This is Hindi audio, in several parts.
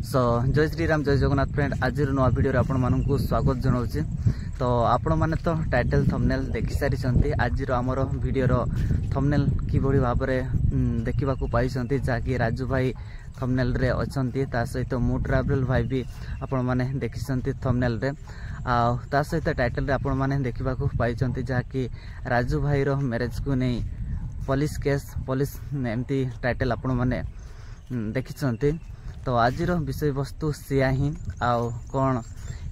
सो जय श्रीराम जय जगन्नाथ फ्रेंड आज नुआ वीडियो रे आपण मानकु स्वागत जनाऊँ। तो आपण माने तो टाइटल थंबनेल देखि सारी आज आमर वीडियो थंबनेल कि भाव में देखा पाई जहाँकि राजू भाई थंबनेल रे अछंती ता सहित मु ट्रैवल भाई भी आपण माने देखिसंती थंबनेल रे ता सहित टाइटल रे आपण माने देखा पाई जहाँकि राजू भाई रो मैरिज को नहीं पुलिस केस पुलिस एमती टाइटल आपण माने देखिसंती। तो आज विषय वस्तु सिया ही आउ कौन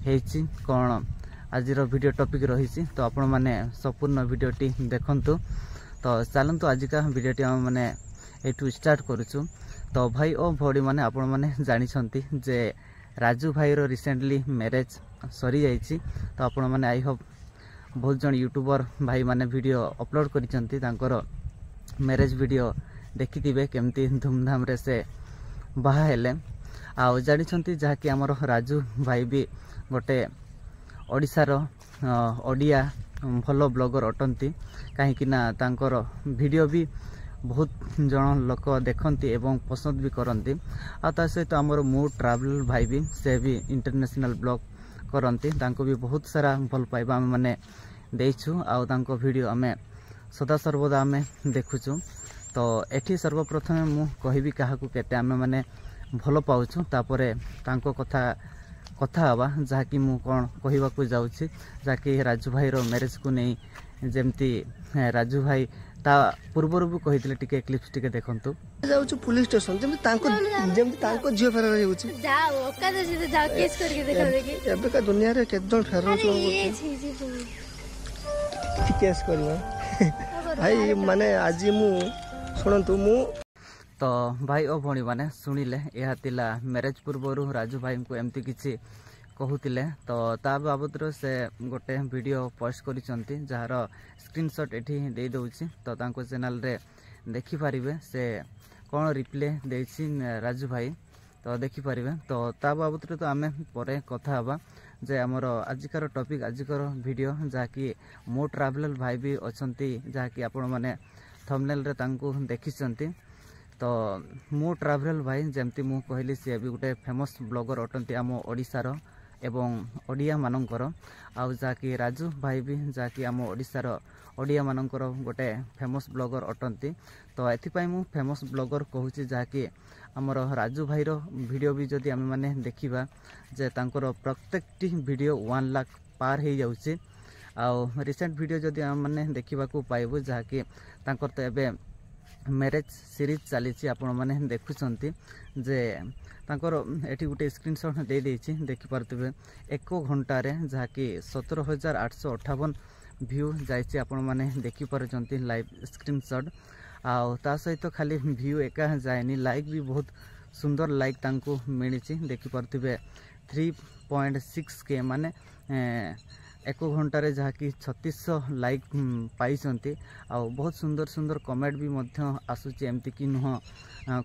है कौन आज वीडियो टॉपिक रही तो आपण माने संपूर्ण वीडियोटी देखंतु। तो चलतु आज का वीडियोटी आम मैंने एठू स्टार्ट करूँ। तो भाई ओ भौड़ी मैंने आपण मैंने जानी जे राजू भाई रो रिसेंटली मैरिज सरी जाइए। तो आपण मैंने आई होप बहुत जन यूट्यूबर भाई माने वीडियो अपलोड करिसेंती तांकर मैरिज वीडियो देखिथिबे केमती धूमधाम रे से बाहा हेले आउ जानी जहाँकि आमर राजू भाई भी गोटे ओडिशार ओडिया भल ब्लॉगर अटंती कहीं तांकर वीडियो भी बहुत जन लोक देखती एवं पसंद भी करती आ सहित आमर मु ट्रैवल भाई भी से भी इंटरनेशनल ब्लॉग करती तांको भी बहुत सारा भल पाइबा आम मैंने देइछु आउ तांको वीडियो आमे सदा सर्वदा आमे देखुछु। तो एठी सर्वप्रथमे मु कहिबी काहाकू केते आमे माने भल पाउछु तापरे तांको कथा हवा जहाँकि मु कौन कहवाकू जाऊँगी जहाँकि राजू भाई रो मैरिज को नहीं जेमती राजू भाई ता पूर्वर भी कही टिके क्लिप्स टिके देखंतु जाउछु पुलिस स्टेशन जेमती तांको झियो फेरा जाउछि जाओ ओका से जाओ केस करके देखा देखि एबे का दुनिया रे केजन फेरा केस करबा भाई माने आज मु सुनंतु मु तो भाई ओ भणी माने सुनिले यह तिला मैरिज पूर्वर राजू भाई को एमती किछि कहूतिले। तो ता बाबद से गोटे वीडियो पोस्ट करिसंती जार स्क्रीनशॉट एठी दे दउछि। तो तांको चैनल रे देखि परिबे से कोन रिप्ले देछि राजू भाई तो देखि परिबे। तो ता बाबद तो आमे परे कथा हबा जे हमर आजिकार टॉपिक आजिकार वीडियो जहाँकि मो ट्रैवल भाई भी अछंती जहाँकि आपण माने थंबनेल रे तांको देखिसंती। तो मु ट्रैवल भाई जमती मु कहली सी भी गोटे फेमस ब्लॉगर अटंती आम ओडिशार एवं ओडिया मानकर आउ जहाँकि राजू भाई भी जहाँकि आम ओडिशार ओडिया मानकर गोटे फेमस ब्लॉगर अटंती। तो एथिपाई मु फेमस ब्लॉगर कहूची जहाँकि आमर राजू भाई रो वीडियो भी जदि आमे माने देखिबा जे तांकर प्रत्येकटी वीडियो 1 लाख पार हो जाउची आउ रिसेंट वीडियो जदि आमे माने देखिबा को पाइबो जहाँकि तांकर तो एबे मैरिज सीरीज चली आपण मैंने देखुंत जे तांकर एटी गोटे स्क्रीनशॉट दे देछि देखि पारथिबे 1 घंटारे जहाँकि 17,858 व्यू जाइछि आपण माने देखि पारछंती लाइव स्क्रीनशॉट आउ ता सहित खाली व्यू एका जायनी लाइक भी बहुत सुंदर लाइक तांको मिलिछि देखि पारथिबे 3.6K माने 1 घंटारे जहाँकि 3600 लाइक पाई आ बहुत सुंदर सुंदर कमेंट भी मध्य आसुची एमती कि नुह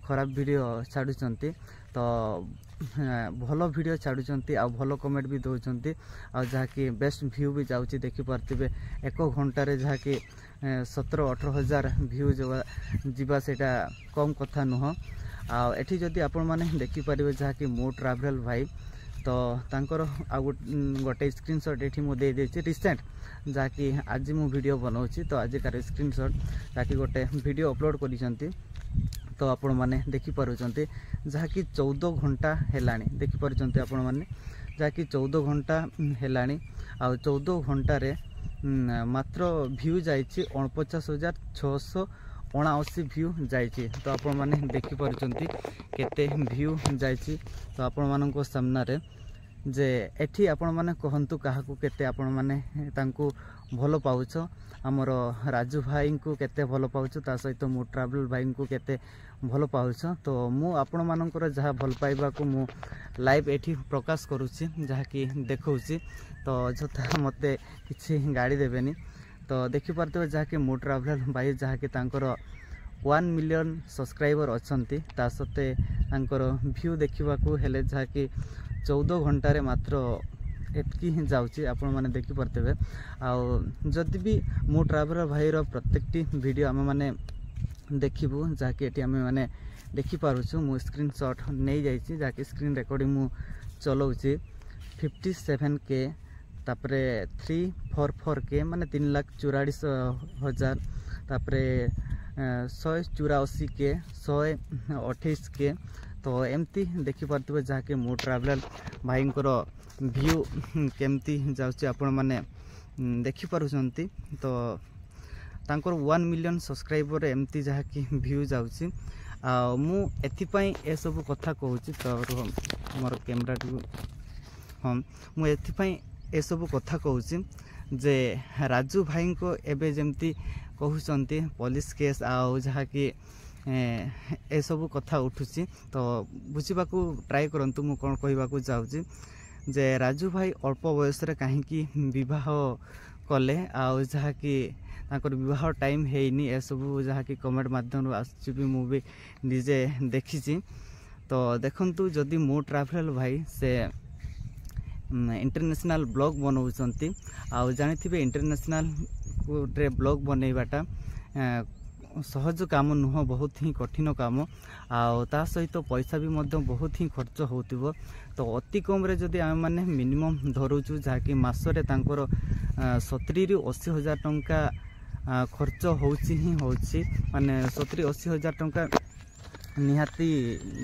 खराब वीडियो छाड़ुचंती। तो भल वीडियो छाड़ुचंती आ भल कमेंट भी दौरान आ जहाँकि बेस्ट व्यू भी जाऊँगी देखि पारथिबे 1 घंटारे जहाँकि 17-18 हजार व्यू जीवा सेटा कम कथा नुह आ एठी जदि आपण माने देखि पारिबे जहाँकि मो ट्रैवल भाई तो तांकर गोटे स्क्रीनशॉट एठी मु दे देछि रिसेंट जहाँकि आज मु वीडियो बनाऊँगी। तो आज कार स्क्रीनशॉट जहाँकि गोटे वीडियो अपलोड करिसंती तो आपण माने देखि पारुचंती जहाँकि 14 घंटा हेलाणी देखि पारुचंती आपण माने जहाँकि 14 घंटा हेलाणी आ 14 घंटारे मात्र व्यू जाइछि 49,679 व्यू जाइछि। तो आपण माने देखि पारुचंती केते व्यू जाइछि। तो आपण मानको सामना रे जे एठी आपण माने कहंतु काहाकू केते आपण माने तांको भलो पाउछ हमर राजू भाई को केते भलो पाउछ ता सहित मु ट्रैवल भाई को केते भलो पाउछ। तो मु आपण मानकर जहा भल पाइबा को मु लाइव एठी प्रकाश करूछि जहाँकि देखौछि। तो जथा मते किछि गाड़ी देबेनी तो देखि पारते जहाँकि मो ट्रैवल भाई जहाँकि तांकर 1 मिलियन सब्सक्राइबर अछंती ता सते तांकर व्यू देखिबाकू हेले जहाँकि 14 घंटारे मात्र एतकी ही जाउची आपण माने देखि परतेबे। आ जदि भी मो ट्रैवल भाई रो प्रत्येकटी वीडियो आमे माने देखिबू जहाँकि एटी आमे माने देखिपुँ मु स्क्रीनशॉट नहीं जाइए जहाँकि स्क्रीन रिकॉर्डिंग मु चलाऊँगी 57K तापरे 344K माने 3,44,000 तापरे 184K 128K तो एमती देखिपे जहाँकि मो ट्रावेलर भाई व्यू केमती जाऊँगी आपण मैंने देखिपुंट तो तांकर 1 मिलियन सब्सक्राइबर एमती जहाँकि व्यू जाऊँगी मु एथिपाई ए सब कथा कहूँ तो मोर कैमरा हाँ मुझे ए सब कथा कहूँ जे राजू भाई को एबे जमती कहते पुलिस केस आउ जहाँकि ए सब कथा उठुची तो बुझा ट्राए करंतु मु कौन कहवाक चाहूँगी जे राजू भाई अल्प बयस कहीं विवाह कले आउ जहाँकि विवाह टाइम हैनी ए सब जहाँकि कमेंट माध्यम आसुची भी मु भी निजे देखी तो देखंतु जदि मो ट्रावेलर भाई से इंटरनेशनल ब्लॉग बनाऊँच आउ जानी इंटरनेशनल रे ब्लॉग बनैबाटा सहज काम नुह बहुत ही कठिन काम आ सहित पैसा भी मध्य बहुत ही खर्च होतिबो तो अति कम रे जदि आम माने मिनिमम धरुचु जहाँकि मासरे तांकर 70 ରୁ 80 हजार टंका खर्च होउची ही होउची माने 70-80 हजार टंका निहाती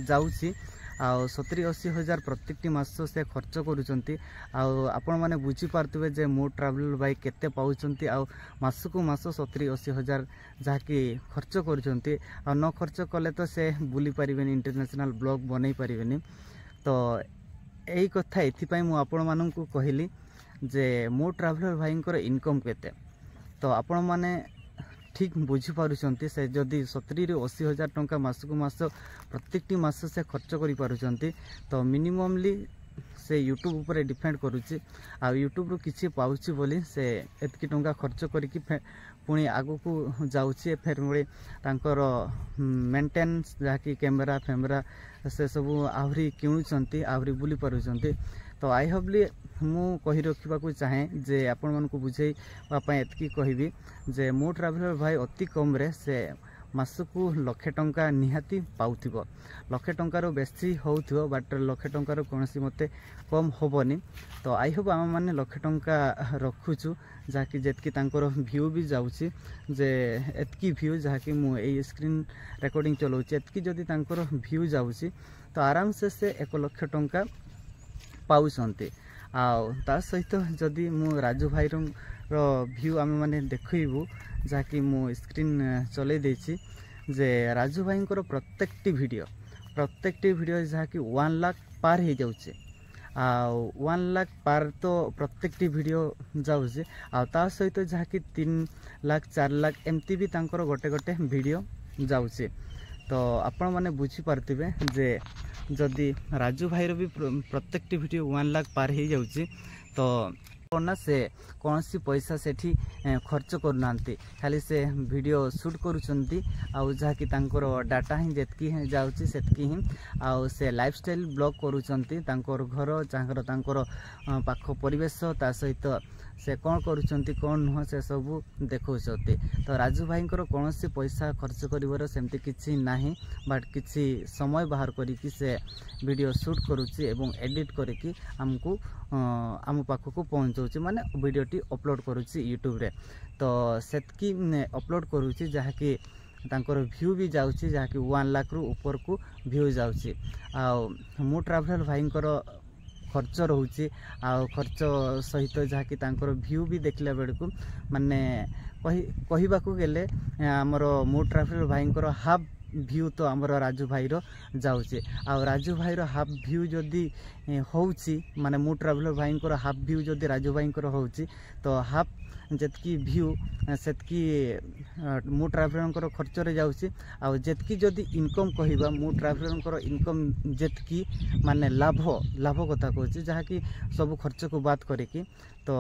जाउची आ 70-80 हजार प्रत्येक मास से खर्च करुचंती आपण माने बुझी पारतबे जे मो ट्रावेलर भाई केते पाउचंती आ मास को मास 70-80 हजार जहाँकि खर्च करुचंती आ न खर्च कले तो से बुली पारिबेनी इंटरनेशनल ब्लॉग बनै पारिबेनी तो एही कथा एथिपाई मु आपण माननकु कहली जे मो ट्रावेलर भाईंकर इनकम केते तो आपण माने ठीक बुझी पारुचंती से जदि 70 ରୁ 80 हजार टंका मास को मास प्रत्येक मास से खर्च करि पारुचंती तो मिनिममली से यूट्यूब ऊपर डिपेंड करुची आ यूट्यूब रो किछि पाउची बोली से एतकी टंका खर्च करिकि पुणी आगु को जाउची फेर मुळे तांकर मेंटेनेंस जहाँकि कैमरा फेमरा से सब आहरी किणुचंती आहरी बुली पारुचंती तो आई होपली मु कहि रखिबा को चाहे जे आपण मन को बुझे पापा एतकी कहबी जे मो ट्रावेलर भाई अति कम रे से मास को 1 लाख टंका निहाती पाउथिबो 1 लाख टंका रो बेसी होउथिबो बट 1 लाख टंका रो कोनसी मते कम होबनी तो आई होप आम माने 1 लाख टंका रखुछु जाकि जेतकी तांकर व्यू भी जाउची जे एतकी व्यू जाकि मु ए स्क्रीन रिकॉर्डिंग चलाउची एतकी जदी तांकर व्यू जाउची तो आराम से 1 लाख टंका पाउछंती आ सहित जदि मु राजू भाई रो व्यू आम माने देखइबू जहाँकि मु स्क्रीन चले देछि जे राजू भाई प्रत्येकटी वीडियो जहाँकि 1 लाख पार हो जाउछे आ 1 लाख पार तो प्रत्येकटी वीडियो जाउछे आ ता सहित जहाँकि 3 लाख 4 लाख एमती भी तांकर गोटे गोटे वीडियो जाउछे तो आपण माने बुझी पारतिबे जे जदि राजू भाई भी प्रत्येकटी वीडियो 1 लाख पार हो जाउछे तो ना से कौन सी पैसा सेठी खर्च करना खाली से वीडियो शूट करुचंती आउ जहाँकि तांकर डाटा ही जेतकी जाउची सेतकी ही आउ से लाइफस्टाइल ब्लॉग करुचंती तांकर घर जहाँकर तांकर पाख परिवेश ता सहित से कौन करुचंती कौन नुह से सब देखौचंती तो राजू भाई कौन सी पैसा खर्च करिवर सेमती किछि नाही बट किछि समय बाहर करिकि से वीडियो शूट करुची एवं एडिट करिकि हमको आम पाख को पहुँचाऊँ माने वीडियोटी अपलोड करुची यूट्यूब रे तो सेतकी अपलोड करुची जहाँकि तांकर व्यू भी जाउची जहाँकि 1 लाख रु ऊपर को व्यू जाउची आ मो ट्रावेलर भाईंकर खर्च रोचे आ खर्च सहित जहाँकि तांकर व्यू भी देखला बेलू माने कहवाक गेले आमर मो ट्रावेलर भाईंकर हाफ व्यू तो आमर राजू भाई जाऊे आ राजू भाई हाफ व्यू जदि होउची माने मो ट्रावेलर भाईंकर हाफ व्यू जदि राजू भाईंकर होउची तो हाफ जेतकी व्यू सेतकी मो ट्रावेलर खर्च रे जाउची आ जेतकी जदि इनकम कहबा मो ट्रावेलर इनकम जेतकी माने लाभ कथा कहूँ जहाँकि सब खर्च को बात करिकी तो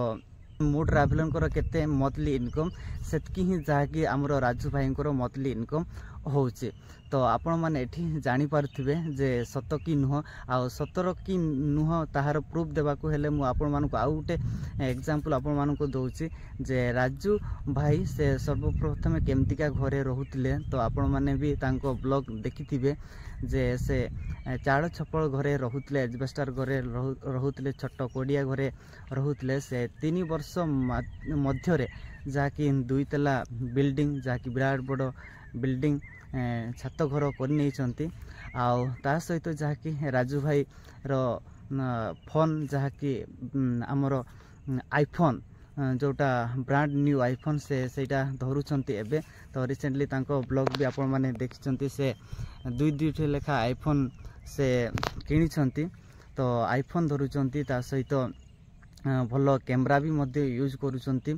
मो ट्रावेलर केते मंथली इनकम सेतकी ही जहाँकि आमर राजू भाईंकर मंथली इनकम होउची तो आपण माने एठी जानी पारुथिबे जे सत की नुह आ सतर की नुह ताहार प्रूफ देबाकू हेले मु आपण मानको आ गुटे एग्जांपल आपण मानको दउची जे राजू भाई से सर्वप्रथम केमतिका घरे रहुतिले तो आपण माने भी तांको ब्लॉग देखिथिबे जे से चाड़ छपड़ घरे रहुतिले एजबेस्टर घरे रहुतिले छोट कोडिया घरे रहुतिले से 3 वर्ष मध्य रे जाकी 2 तला बिल्डिंग जाकी विराट बड़ बिल्डिंग छात घर कर ता सहित जहाँकि राजू भाई रो फोन जहाँकि आमर आईफोन जोटा ब्रांड न्यू आईफोन से सेटा धरुचंती एबे तो रिसेंटली तांको ब्लॉग भी आपण माने देखिचंती से 2 लेखा आईफोन से किनिचंती तो आईफोन धरुचंती ता सहित भल कैमरा भी मध्य यूज करुचंती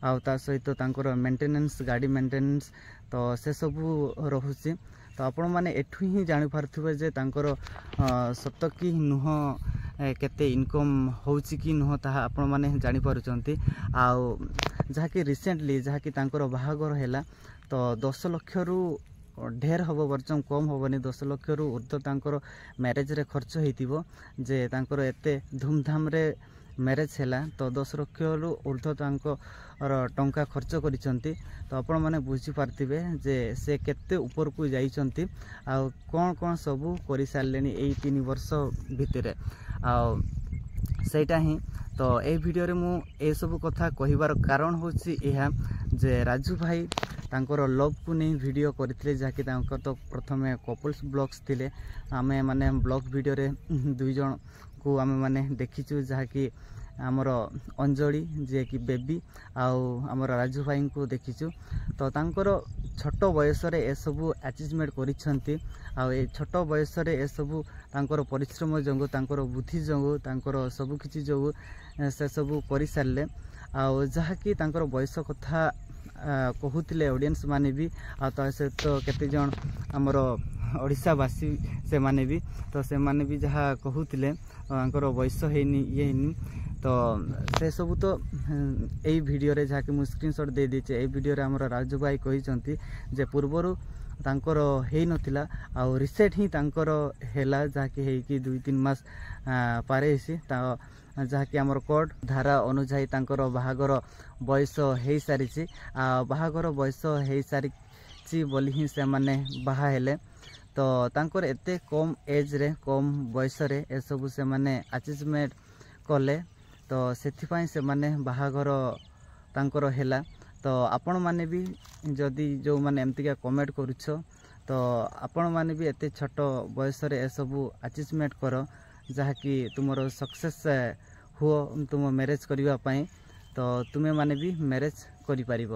आ ता सहित तांकर मेंटेनेंस गाड़ी मेंटेनेंस तो से सबू रहुची तो आपण माने एठु ही जानि पारथुबे जे तांकर सत की नुह केते इनकम होउची की नुह ताहा आपण माने जानि पारुचंती आ जहाँकि रिसेंटली जहाँकि तांकर बाहागर हैला तो 10 लाख रु ढेर हबो वर्चम कम हबनी 10 लाख रु ऊर्ध्व तांकर मैरिज रे खर्च हेतिबो जे तांकर एते धूमधाम रे मैरिज हैला तो 10 लाख रु ऊर्ध्व तांकर टंका खर्च करिसंती तो आपण माने बुझी पारथिबे जे से केते ऊपर को जाइसंती आ कोन सबू करि सारलेनी एई 3 वर्ष भितरे आ सेटा ही तो ए वीडियो रे मु ए सब कथा कहिबार कारण होची एहा जे राजू भाई तांकर लव को नहीं वीडियो करथिले जाकि तांकर तो प्रथमे कपल्स ब्लॉग्स थिले आमे माने ब्लॉग वीडियो रे 2 जण को आमे माने देखिचु जहाँकि आमर अंजलि जे कि बेबी आउ आमर राजू भाई को देखिचु तो तांकर छोट बयस रे ए सबु अचीवमेंट करिसंती आ ए छोट बयस रे ए सबु तांकर परिश्रम जंगु तांकर बुद्धि जंगु तांकर सबु किछि जंगु से सबु करि सारले आ जहाँकि तांकर बयस कथा कहूतिले ऑडियंस माने भी आ तो से तो केते जण आमर ओडिशावासी से माने भी तो से माने भी जहाँ कहूतिले बयस हेनी ये तो से सब तो यही वीडियो रे जहाँकि मु स्क्रीनशॉट दे दीचे ए वीडियो रे हमर राजू भाई कहिसंती जे पूर्वरु तांकर हेई नथिला आ रिसेंट ही तांकर हेला जहाँकि हेई कि 2-3 मास पारे हेसी ता जहाँकि आमर कोड धारा अनुसार तांकर बाहागर बयस हेई सारिछि आ बाहागर बयस हेई सारिछि बोली ही से माने बाहा हेले तो तांकर एते कम एज रे कम बयस रे ए सब से माने अचीवमेंट कले तो सेथिपाई से माने बाहागर तांकर हेला तो आपण माने भी जदि जो माने एमतिका कमेंट करूछ तो आपण माने भी एते छोट बयस रे ए सब अचीवमेंट करो जहाँकि तुमरो सक्सेस हुओ तुम मैरिज करिवा पाई तो तुमे माने भी मैरिज करि पारिबो।